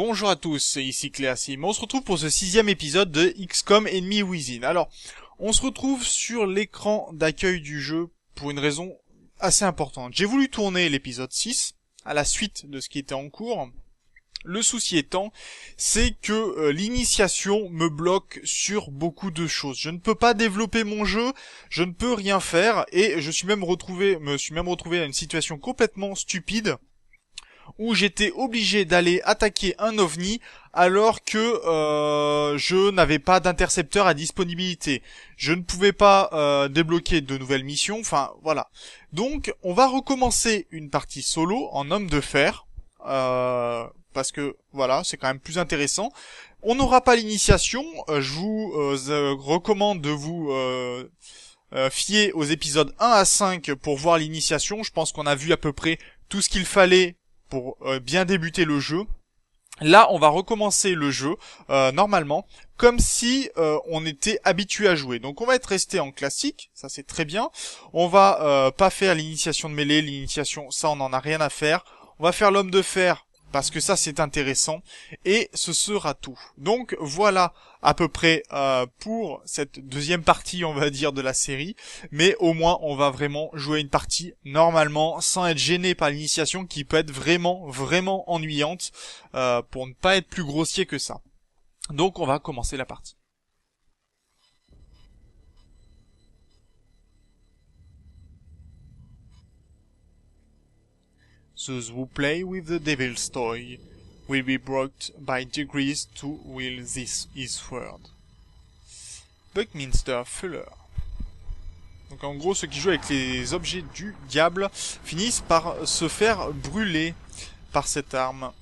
Bonjour à tous, c'est ici Cléasim. On se retrouve pour ce 6e épisode de XCOM Enemy Within. Alors, on se retrouve sur l'écran d'accueil du jeu pour une raison assez importante. J'ai voulu tourner l'épisode 6 à la suite de ce qui était en cours. Le souci étant, c'est que l'initiation me bloque sur beaucoup de choses. Je ne peux pas développer mon jeu, je ne peux rien faire, et me suis même retrouvé à une situation complètement stupide, où j'étais obligé d'aller attaquer un ovni alors que je n'avais pas d'intercepteur à disponibilité. Je ne pouvais pas débloquer de nouvelles missions, enfin voilà. Donc on va recommencer une partie solo en homme de fer, parce que voilà, c'est quand même plus intéressant. On n'aura pas l'initiation, je vous recommande de vous fier aux épisodes 1 à 5 pour voir l'initiation. Je pense qu'on a vu à peu près tout ce qu'il fallait pour bien débuter le jeu. Là, on va recommencer le jeu normalement, comme si on était habitué à jouer. Donc on va être resté en classique, ça c'est très bien. On va pas faire l'initiation de mêlée, l'initiation, ça on en a rien à faire. On va faire l'homme de fer, parce que ça c'est intéressant, et ce sera tout. Donc voilà à peu près pour cette deuxième partie, on va dire, de la série, mais au moins on va vraiment jouer une partie normalement, sans être gêné par l'initiation qui peut être vraiment ennuyante, pour ne pas être plus grossier que ça. Donc on va commencer la partie. Those who play with the devil's toy will be brought by degrees to will this his word. Buckminster Fuller. Donc en gros, ceux qui jouent avec les objets du diable finissent par se faire brûler par cette arme.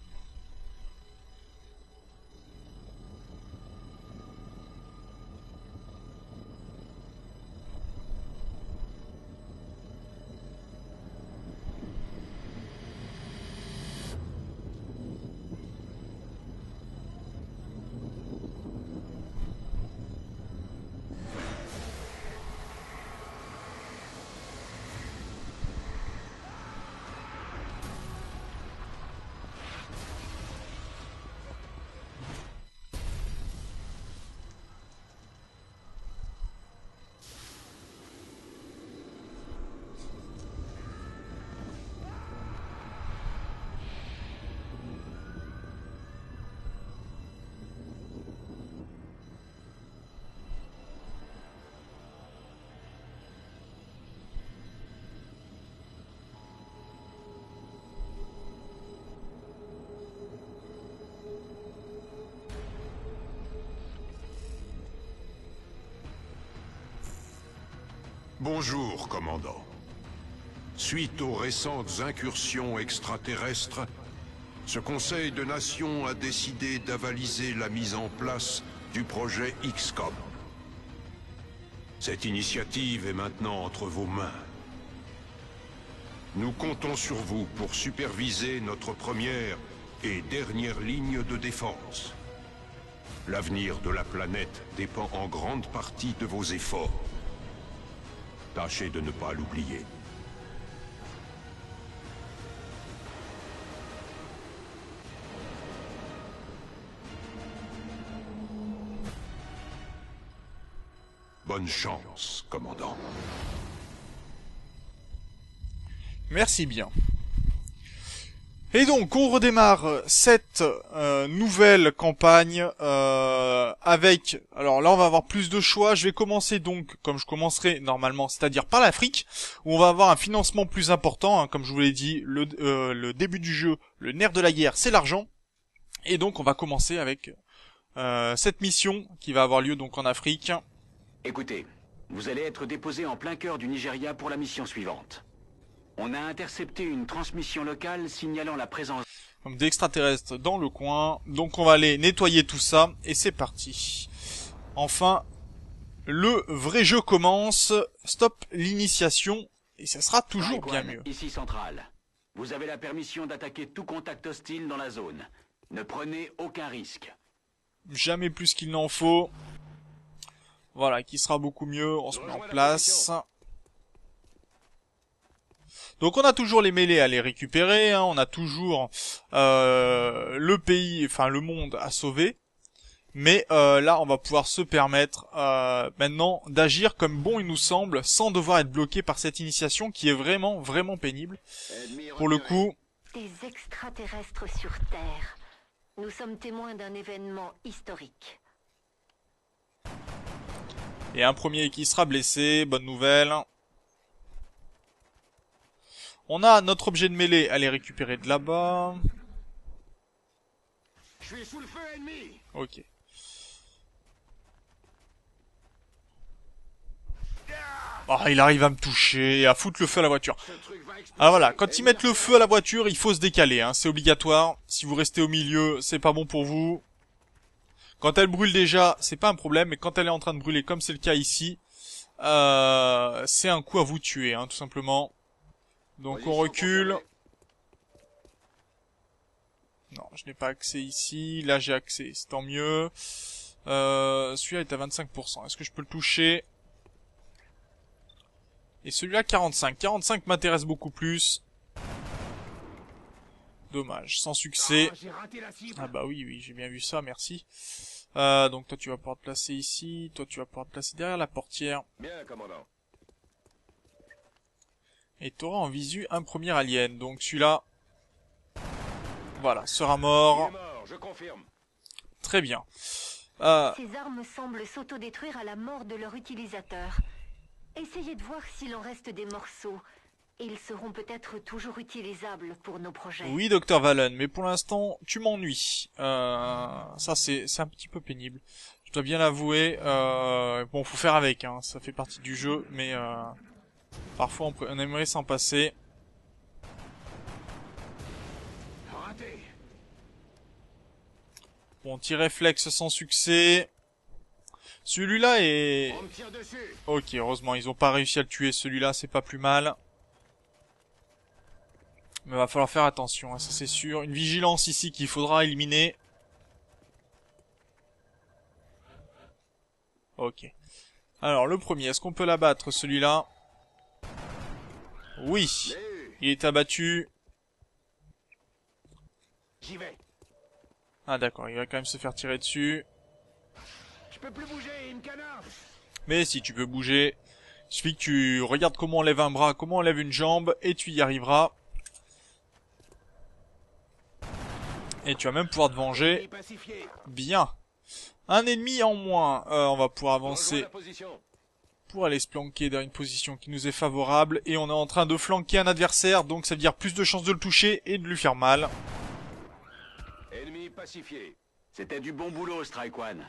Bonjour, commandant. Suite aux récentes incursions extraterrestres, ce Conseil de Nations a décidé d'avaliser la mise en place du projet XCOM. Cette initiative est maintenant entre vos mains. Nous comptons sur vous pour superviser notre première et dernière ligne de défense. L'avenir de la planète dépend en grande partie de vos efforts. Tâchez de ne pas l'oublier. Bonne chance, commandant. Merci bien. Et donc, on redémarre cette nouvelle campagne avec... Alors là, on va avoir plus de choix. Je vais commencer donc, comme je commencerai normalement, c'est-à-dire par l'Afrique, où on va avoir un financement plus important. Hein, comme je vous l'ai dit, le début du jeu, le nerf de la guerre, c'est l'argent. Et donc, on va commencer avec cette mission qui va avoir lieu donc en Afrique. Écoutez, vous allez être déposé en plein cœur du Nigeria pour la mission suivante. On a intercepté une transmission locale signalant la présence Donc d'extraterrestres dans le coin. Donc on va aller nettoyer tout ça. Et c'est parti. Enfin, le vrai jeu commence. Stop l'initiation. Et ça sera toujours bien mieux. Ici Centrale. Vous avez la permission d'attaquer tout contact hostile dans la zone. Ne prenez aucun risque. Jamais plus qu'il n'en faut. Voilà, qui sera beaucoup mieux. On se met en place. Donc on a toujours les mêlées à les récupérer, hein, on a toujours le pays, enfin le monde à sauver. Mais là, on va pouvoir se permettre maintenant d'agir comme bon il nous semble, sans devoir être bloqué par cette initiation qui est vraiment, vraiment pénible. Pour le coup... Des extraterrestres sur Terre. Nous sommes témoins d'un événement historique. Et un premier qui sera blessé, bonne nouvelle. On a notre objet de mêlée à les récupérer de là-bas. Je suis sous le feu ennemi. Ok. Ah, il arrive à me toucher et à foutre le feu à la voiture. Ah voilà, quand ils mettent le feu à la voiture, il faut se décaler, hein, c'est obligatoire. Si vous restez au milieu, c'est pas bon pour vous. Quand elle brûle déjà, c'est pas un problème, mais quand elle est en train de brûler, comme c'est le cas ici, c'est un coup à vous tuer, hein, tout simplement. Donc on recule. Non, je n'ai pas accès ici. Là, j'ai accès, c'est tant mieux. Celui-là est à 25%. Est-ce que je peux le toucher ? Et celui-là, 45. 45 m'intéresse beaucoup plus. Dommage, sans succès. Ah bah oui, oui, j'ai bien vu ça, merci. Donc toi, tu vas pouvoir te placer ici. Toi, tu vas pouvoir te placer derrière la portière. Bien, commandant. Et tu auras en visu un premier alien. Donc celui-là, voilà, sera mort. Je confirme. Très bien. Ces armes semblent s'autodétruire à la mort de leur utilisateur. Essayez de voir s'il en reste des morceaux. Ils seront peut-être toujours utilisables pour nos projets. Oui, Dr. Valen, mais pour l'instant, tu m'ennuies. Ça, c'est un petit peu pénible. Je dois bien l'avouer. Bon, faut faire avec, hein. Ça fait partie du jeu, mais parfois on aimerait s'en passer. Raté. Bon, tir réflexe sans succès. Celui-là est... On me tire dessus. Ok, heureusement, ils ont pas réussi à le tuer. Celui-là, c'est pas plus mal. Mais va falloir faire attention, hein, ça c'est sûr. Une vigilance ici qu'il faudra éliminer. Ok. Alors, le premier, est-ce qu'on peut l'abattre, celui-là? Oui. Il est abattu. J'y vais. Ah d'accord, il va quand même se faire tirer dessus. Je peux plus bouger, il me canarde. Mais si tu peux bouger, il suffit que tu regardes comment on lève un bras, comment on lève une jambe, et tu y arriveras. Et tu vas même pouvoir te venger. Bien. Un ennemi en moins. On va pouvoir avancer pour aller se planquer dans une position qui nous est favorable. Et on est en train de flanquer un adversaire, donc ça veut dire plus de chances de le toucher et de lui faire mal. Ennemi pacifié. C'était du bon boulot, Strike One.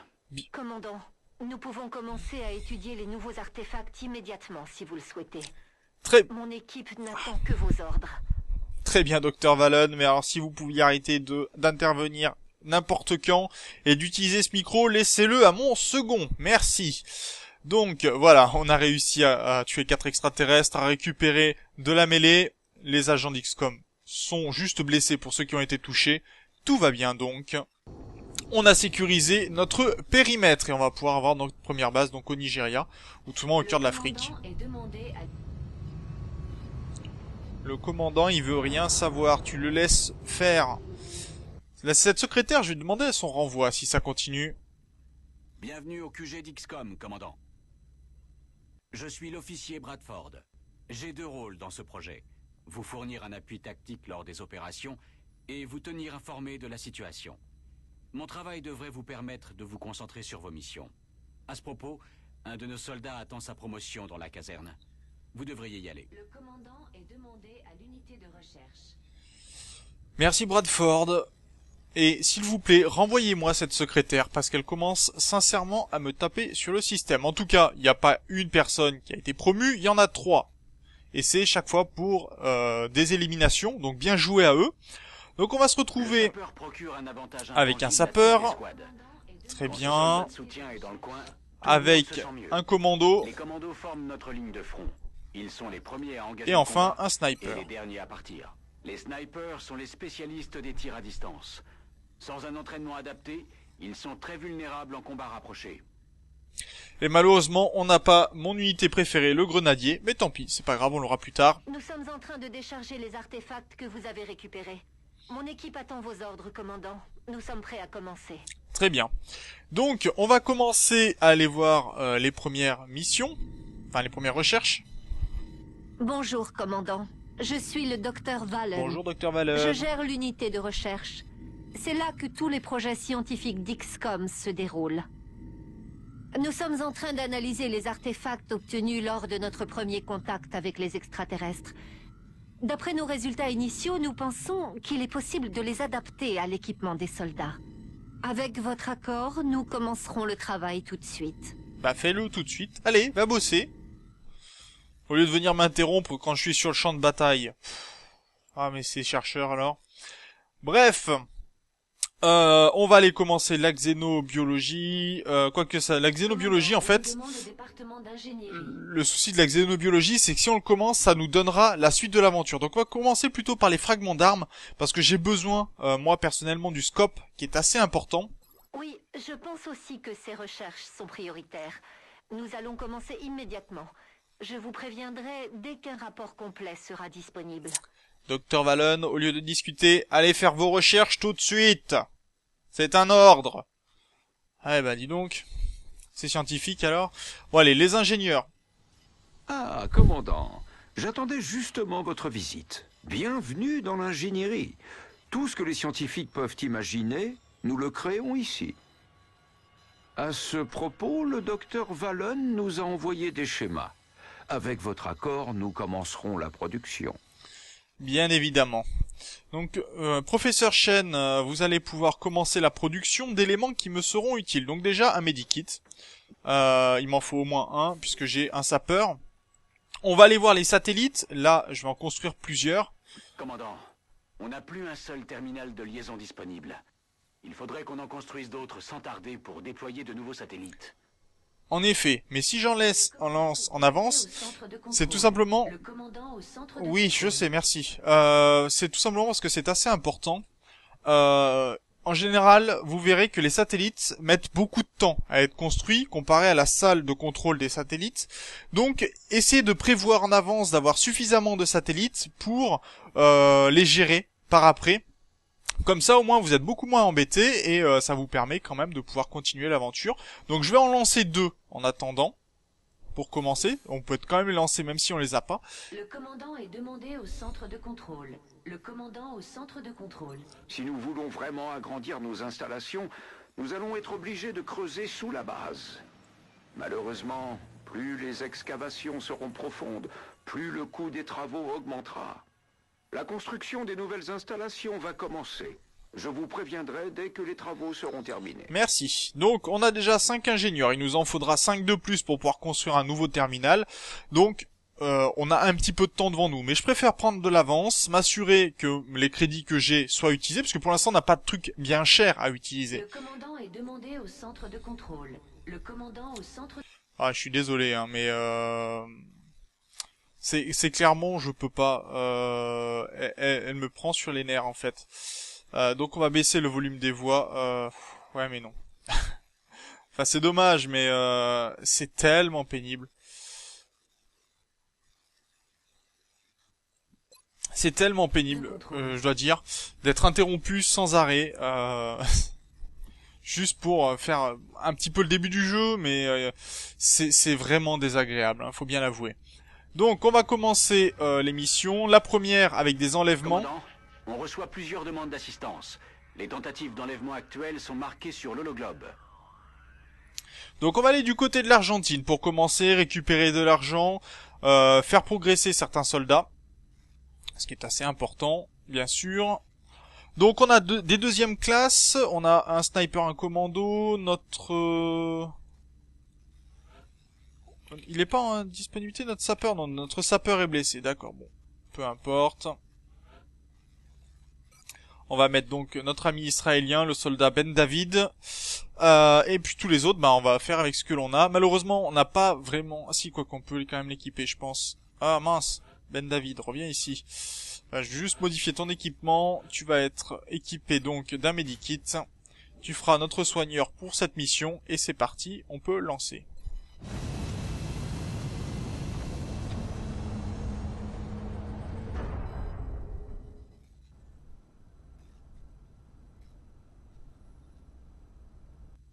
Commandant, nous pouvons commencer à étudier les nouveaux artefacts immédiatement si vous le souhaitez. Mon équipe n'attend que vos ordres. Très bien, Dr. Valen, mais alors si vous pouviez arrêter d'intervenir n'importe quand et d'utiliser ce micro, laissez-le à mon second. Merci. Donc voilà, on a réussi à tuer 4 extraterrestres, à récupérer de la mêlée. Les agents d'XCOM sont juste blessés pour ceux qui ont été touchés. Tout va bien donc. On a sécurisé notre périmètre et on va pouvoir avoir notre première base donc au Nigeria, ou tout le monde au cœur de l'Afrique. Le commandant, il veut rien savoir, tu le laisses faire. Cette secrétaire, je vais demander son renvoi si ça continue. Bienvenue au QG d'XCOM, commandant. Je suis l'officier Bradford. J'ai 2 rôles dans ce projet. Vous fournir un appui tactique lors des opérations et vous tenir informé de la situation. Mon travail devrait vous permettre de vous concentrer sur vos missions. À ce propos, un de nos soldats attend sa promotion dans la caserne. Vous devriez y aller. Le commandant est demandé à l'unité de recherche. Merci Bradford. Et s'il vous plaît, renvoyez-moi cette secrétaire parce qu'elle commence sincèrement à me taper sur le système. En tout cas, il n'y a pas une personne qui a été promue, il y en a 3. Et c'est chaque fois pour des éliminations, donc bien joué à eux. Donc on va se retrouver avec un sapeur, très bien, avec un commando, les commandos forment notre ligne de front. Ils sont les premiers à engager et enfin le combat un sniper. et les derniers à partir. Les snipers sont les spécialistes des tirs à distance. Sans un entraînement adapté, ils sont très vulnérables en combat rapproché. Et malheureusement, on n'a pas mon unité préférée, le grenadier, mais tant pis, c'est pas grave, on l'aura plus tard. Nous sommes en train de décharger les artefacts que vous avez récupérés. Mon équipe attend vos ordres, commandant. Nous sommes prêts à commencer. Très bien. Donc, on va commencer à aller voir les premières missions, enfin les premières recherches. Bonjour, commandant. Je suis le docteur Valen. Bonjour, docteur Valen. Je gère l'unité de recherche. C'est là que tous les projets scientifiques d'XCOM se déroulent. Nous sommes en train d'analyser les artefacts obtenus lors de notre premier contact avec les extraterrestres. D'après nos résultats initiaux, nous pensons qu'il est possible de les adapter à l'équipement des soldats. Avec votre accord, nous commencerons le travail tout de suite. Bah fais-le tout de suite. Allez, va bosser. Au lieu de venir m'interrompre quand je suis sur le champ de bataille. Ah mais ces chercheurs alors. Bref. On va aller commencer la xénobiologie. Quoique ça, la xénobiologie en fait, le souci de la xénobiologie c'est que si on le commence, ça nous donnera la suite de l'aventure. Donc on va commencer plutôt par les fragments d'armes, parce que j'ai besoin, moi personnellement, du scope, qui est assez important. Oui, je pense aussi que ces recherches sont prioritaires. Nous allons commencer immédiatement. Je vous préviendrai dès qu'un rapport complet sera disponible. Docteur Valen, au lieu de discuter, allez faire vos recherches tout de suite. C'est un ordre. Ah bah dis donc. C'est scientifique alors. Bon allez, les ingénieurs. Ah, commandant, j'attendais justement votre visite. Bienvenue dans l'ingénierie. Tout ce que les scientifiques peuvent imaginer, nous le créons ici. À ce propos, le docteur Valen nous a envoyé des schémas. Avec votre accord, nous commencerons la production. Bien évidemment. Donc, professeur Shen, vous allez pouvoir commencer la production d'éléments qui me seront utiles. Donc déjà, un medikit. Il m'en faut au moins un, puisque j'ai un sapeur. On va aller voir les satellites. Là, je vais en construire plusieurs. Commandant, on n'a plus un seul terminal de liaison disponible. Il faudrait qu'on en construise d'autres sans tarder pour déployer de nouveaux satellites. En effet, mais si j'en laisse en avance, c'est tout simplement... Oui, je sais, merci. C'est tout simplement parce que c'est assez important. En général, vous verrez que les satellites mettent beaucoup de temps à être construits comparé à la salle de contrôle des satellites. Donc, essayez de prévoir en avance d'avoir suffisamment de satellites pour les gérer par après. Comme ça, au moins, vous êtes beaucoup moins embêtés et ça vous permet quand même de pouvoir continuer l'aventure. Donc, je vais en lancer 2 en attendant. Pour commencer, on peut quand même les lancer même si on les a pas. Le commandant est demandé au centre de contrôle. Le commandant au centre de contrôle. Si nous voulons vraiment agrandir nos installations, nous allons être obligés de creuser sous la base. Malheureusement, plus les excavations seront profondes, plus le coût des travaux augmentera. La construction des nouvelles installations va commencer. Je vous préviendrai dès que les travaux seront terminés. Merci. Donc, on a déjà 5 ingénieurs. Il nous en faudra 5 de plus pour pouvoir construire un nouveau terminal. Donc, on a un petit peu de temps devant nous. Mais je préfère prendre de l'avance, m'assurer que les crédits que j'ai soient utilisés, parce que pour l'instant, on n'a pas de trucs bien chers à utiliser. Le commandant est demandé au centre de contrôle. Le commandant au centre... Ah, je suis désolé, hein, mais... C'est clairement, je peux pas. Elle me prend sur les nerfs en fait. Donc on va baisser le volume des voix. Ouais, mais non. Enfin, c'est dommage, mais c'est tellement pénible. C'est tellement pénible, je dois dire, d'être interrompu sans arrêt. Juste pour faire un petit peu le début du jeu, mais c'est vraiment désagréable, hein, faut bien l'avouer. Donc on va commencer les missions. La première avec des enlèvements. Commandant, on reçoit plusieurs demandes d'assistance. Les tentatives d'enlèvement actuelles sont marquées sur l'hologlobe. Donc on va aller du côté de l'Argentine pour commencer, récupérer de l'argent, faire progresser certains soldats. Ce qui est assez important, bien sûr. Donc on a des deuxièmes classes. On a un sniper, un commando, notre... Il est pas en disponibilité notre sapeur, non, notre sapeur est blessé, d'accord, bon, peu importe. On va mettre donc notre ami israélien, le soldat Ben David, et puis tous les autres, bah on va faire avec ce que l'on a. Malheureusement, on n'a pas vraiment... Ah si, quoi qu'on peut quand même l'équiper, je pense. Ah mince, Ben David, reviens ici. Je vais juste modifier ton équipement, tu vas être équipé donc d'un medikit. tu feras notre soigneur pour cette mission, et c'est parti, on peut lancer.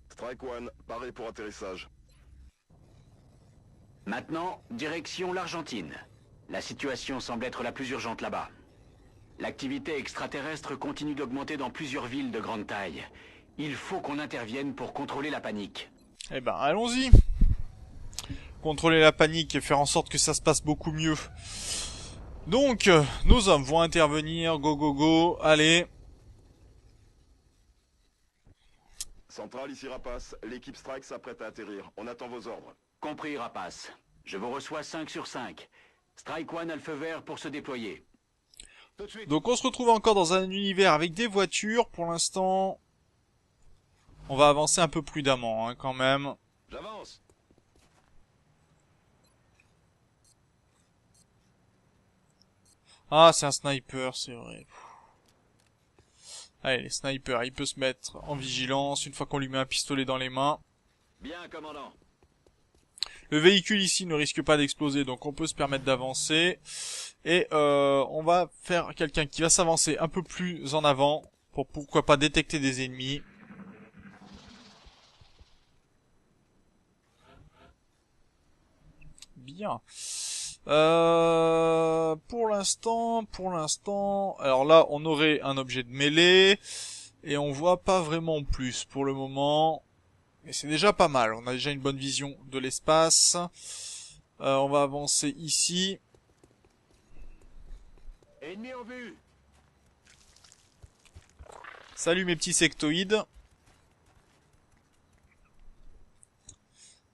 Strike One, paré pour atterrissage. Maintenant, direction l'Argentine. La situation semble être la plus urgente là-bas. L'activité extraterrestre continue d'augmenter dans plusieurs villes de grande taille. Il faut qu'on intervienne pour contrôler la panique. Eh ben, allons-y. Contrôler la panique et faire en sorte que ça se passe beaucoup mieux. Donc, nos hommes vont intervenir. Go, go, go. Allez. Centrale, ici Rapace. L'équipe Strike s'apprête à atterrir. On attend vos ordres. Compris, Rapace. Je vous reçois 5 sur 5. Strike One a le feu vert pour se déployer. Donc on se retrouve encore dans un univers avec des voitures. Pour l'instant, on va avancer un peu prudemment, hein, quand même. J'avance. Ah, c'est un sniper, c'est vrai. Allez, les snipers, il peut se mettre en vigilance une fois qu'on lui met un pistolet dans les mains. Bien, commandant. Le véhicule ici ne risque pas d'exploser, donc on peut se permettre d'avancer. Et on va faire quelqu'un qui va s'avancer un peu plus en avant, pour pourquoi pas détecter des ennemis. Bien. Pour l'instant, alors là on aurait un objet de mêlée, et on voit pas vraiment plus pour le moment. Et c'est déjà pas mal, on a déjà une bonne vision de l'espace. On va avancer ici. Ennemi en vue. Salut mes petits sectoïdes.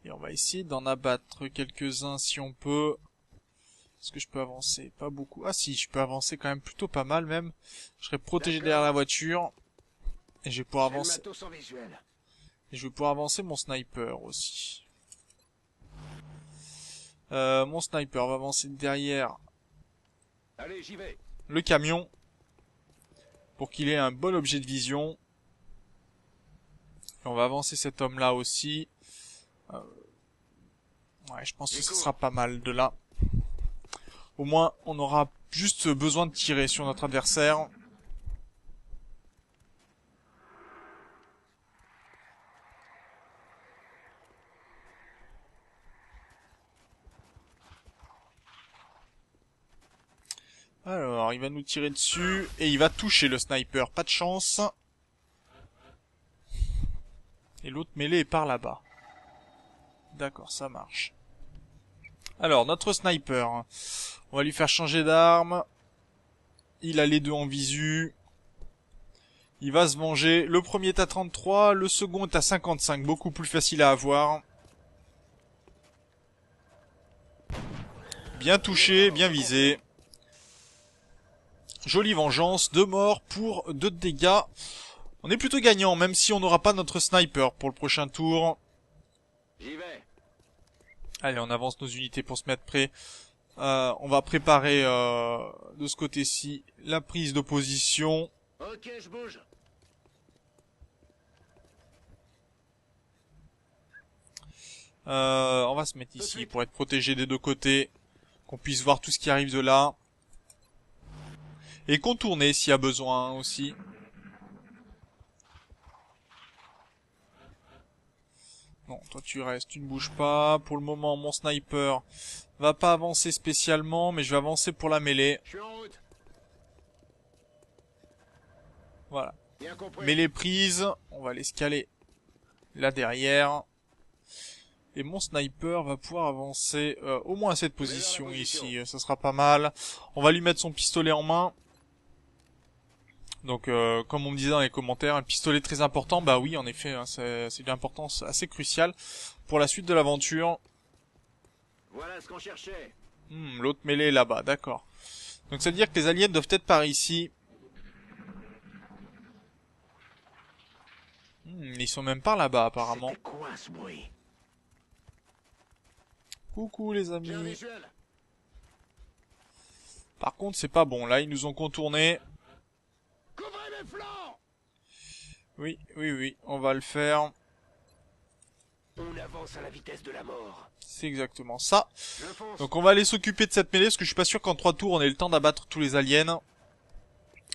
Et on va essayer d'en abattre quelques-uns si on peut. Est-ce que je peux avancer? Pas beaucoup. Ah si, je peux avancer quand même plutôt pas mal même. Je serai protégé derrière la voiture. Et je vais pouvoir avancer. Et je vais pouvoir avancer mon sniper aussi. Mon sniper va avancer derrière Allez, j'y vais. le camion. Pour qu'il ait un bon objet de vision. Et on va avancer cet homme-là aussi. Ouais, je pense que ce sera pas mal de là. Au moins, on aura juste besoin de tirer sur notre adversaire. Alors, il va nous tirer dessus et il va toucher le sniper. Pas de chance. Et l'autre mêlée est par là-bas. D'accord, ça marche. Alors, notre sniper. On va lui faire changer d'arme. Il a les deux en visu. Il va se venger. Le premier est à 33, le second est à 55. Beaucoup plus facile à avoir. Bien touché, bien visé. Jolie vengeance, 2 morts pour 2 de dégâts. On est plutôt gagnant, même si on n'aura pas notre sniper pour le prochain tour. J'y vais. Allez, on avance nos unités pour se mettre prêt. On va préparer de ce côté-ci la prise de position. Ok, je bouge. On va se mettre ici pour être protégé des deux côtés. Qu'on puisse voir tout ce qui arrive de là. Et contourner s'il y a besoin aussi. Non, toi tu restes, tu ne bouges pas. Pour le moment, mon sniper va pas avancer spécialement, mais je vais avancer pour la mêlée. Je suis en route. Voilà. Bien compris. Mêlée prise, on va l'escaler là derrière. Et mon sniper va pouvoir avancer au moins à cette position ici. Ça sera pas mal. On va lui mettre son pistolet en main. Donc, comme on me disait dans les commentaires, un pistolet très important. Bah oui, en effet, hein, c'est d'une importance assez cruciale pour la suite de l'aventure. Voilà ce qu'on cherchait. L'autre mêlée est là-bas, d'accord. Donc ça veut dire que les aliens doivent être par ici. Ils sont même par là-bas apparemment. C'était quoi ce bruit? Coucou les J'ai un amis. visuel. Par contre c'est pas bon, là ils nous ont contourné. Couvrez mes flancs. Oui, oui, oui, on va le faire. On avance à la vitesse de la mort. C'est exactement ça. Je fonce. Donc on va aller s'occuper de cette mêlée, parce que je suis pas sûr qu'en 3 tours on ait le temps d'abattre tous les aliens.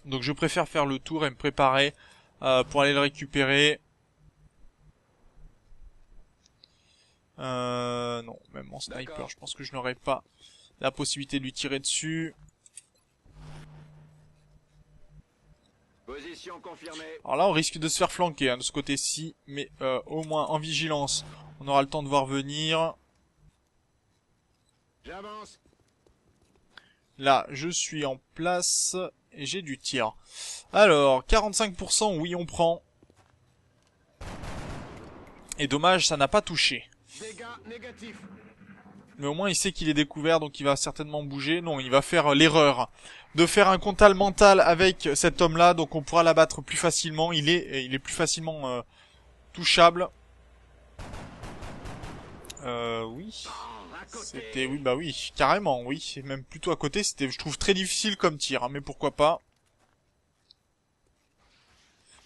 Donc je préfère faire le tour et me préparer pour aller le récupérer. Non, même en sniper, je pense que je n'aurai pas la possibilité de lui tirer dessus. Position confirmée. Alors là, on risque de se faire flanquer hein, de ce côté-ci, mais au moins en vigilance, on aura le temps de voir venir. J'avance. Là, je suis en place et j'ai du tir. Alors, 45%, oui, on prend. Et dommage, ça n'a pas touché. Dégâts négatifs. Mais au moins, il sait qu'il est découvert, donc il va certainement bouger. Non, il va faire l'erreur de faire un contact mental avec cet homme-là, donc on pourra l'abattre plus facilement. Il est plus facilement touchable. Oui. C'était, oui, bah oui, carrément, oui. Et même plutôt à côté, c'était, je trouve, très difficile comme tir, hein, mais pourquoi pas.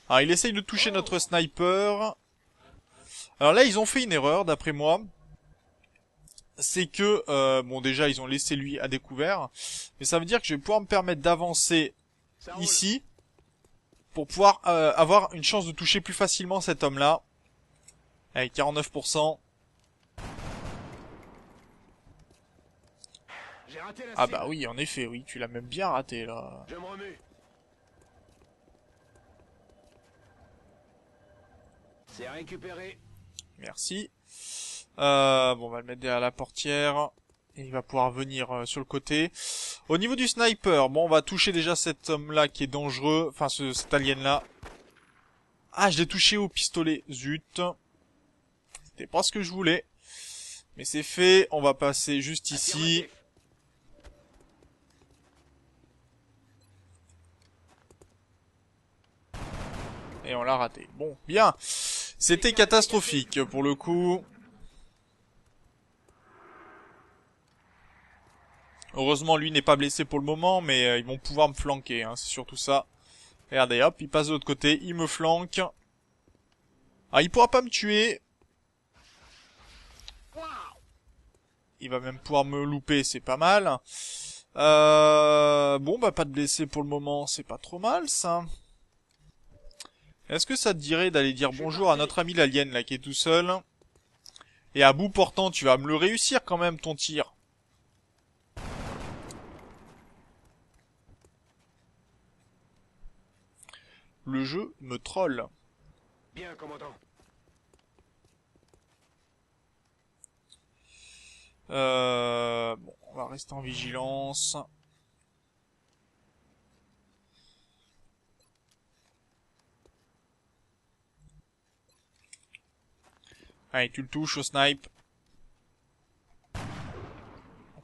Alors, il essaye de toucher notre sniper. Alors là, ils ont fait une erreur, d'après moi. C'est que, bon, déjà, ils ont laissé lui à découvert. Mais ça veut dire que je vais pouvoir me permettre d'avancer ici. Pour pouvoir avoir une chance de toucher plus facilement cet homme-là. Avec 49%. J'ai raté la Ah cible. bah oui, en effet, oui, tu l'as même bien raté, là. Je me remue. C'est récupéré. Merci. Bon, on va le mettre derrière la portière. Et il va pouvoir venir sur le côté. Au niveau du sniper, bon, on va toucher déjà cet homme-là qui est dangereux. Enfin, cet alien-là. Ah, je l'ai touché au pistolet. Zut. C'était pas ce que je voulais. Mais c'est fait. On va passer juste ici. Affirmatif. Et on l'a raté. Bon, bien. C'était catastrophique pour le coup. Heureusement, lui n'est pas blessé pour le moment, mais ils vont pouvoir me flanquer, hein, c'est surtout ça. Regardez, hop, il passe de l'autre côté, il me flanque. Ah, il pourra pas me tuer. Il va même pouvoir me louper, c'est pas mal. Bon, bah pas de blessé pour le moment, c'est pas trop mal, ça. Est-ce que ça te dirait d'aller dire bonjour à notre ami l'alien, là, qui est tout seul? Et à bout portant, tu vas me le réussir quand même, ton tir. Le jeu me troll. Bien, commandant. Bon, on va rester en vigilance. Allez, tu le touches au snipe.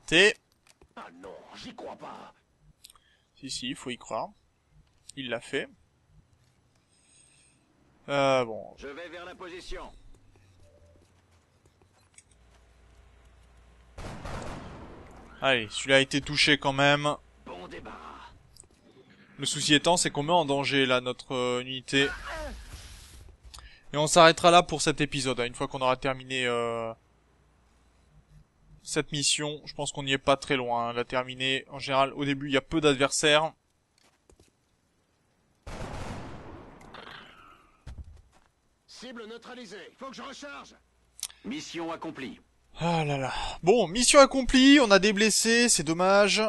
T. Ah non, j'y crois pas. Si, il faut y croire. Il l'a fait. Bon. Je vais vers la position. Allez, celui-là a été touché quand même. Bon débarras. Le souci étant, c'est qu'on met en danger, là, notre unité. Et on s'arrêtera là pour cet épisode, hein, une fois qu'on aura terminé cette mission. Je pense qu'on n'y est pas très loin, hein, la terminer. En général, au début, il y a peu d'adversaires. Cible neutralisée. Faut que je recharge. Mission accomplie. Ah là là. Bon, mission accomplie, on a des blessés, c'est dommage.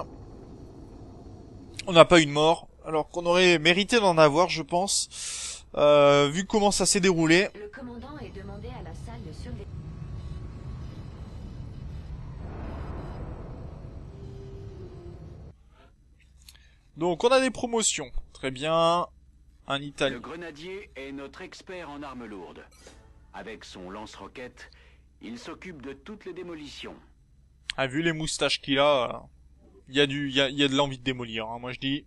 On n'a pas eu de mort, alors qu'on aurait mérité d'en avoir, je pense. Vu comment ça s'est déroulé. Le commandant est demandé à la salle de surveillance. Donc on a des promotions, très bien. Un Le Italien. grenadier est notre expert en armes lourdes. Avec son lance-roquette, il s'occupe de toutes les démolitions. Ah, vu les moustaches qu'il a, il y a de l'envie de démolir, hein, moi je dis.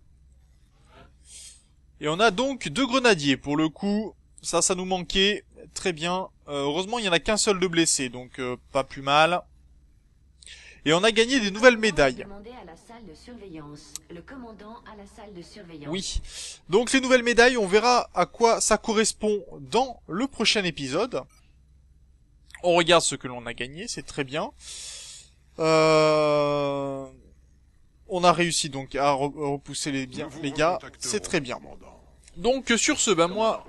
Et on a donc 2 grenadiers, pour le coup, ça nous manquait, très bien. Heureusement, il y en a qu'un seul de blessé, donc pas plus mal. et on a gagné des nouvelles médailles. Demandez à la salle de surveillance. Le commandant à la salle de surveillance. Oui. Donc les nouvelles médailles, on verra à quoi ça correspond dans le prochain épisode. On regarde ce que l'on a gagné, c'est très bien. On a réussi donc à repousser les gars, c'est très bien. Donc sur ce, moi,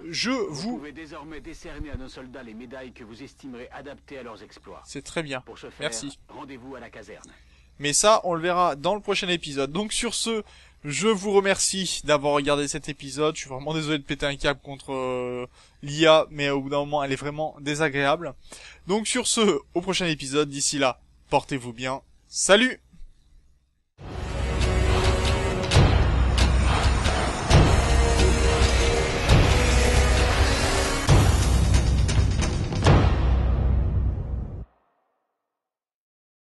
Vous pouvez désormais décerner à nos soldats les médailles que vous estimerez adaptées à leurs exploits. C'est très bien. Pour ce faire, Merci. rendez-vous à la caserne. Mais ça, on le verra dans le prochain épisode. Donc sur ce, je vous remercie d'avoir regardé cet épisode. Je suis vraiment désolé de péter un câble contre l'IA, mais au bout d'un moment, elle est vraiment désagréable. Donc sur ce, au prochain épisode. D'ici là, portez-vous bien. Salut!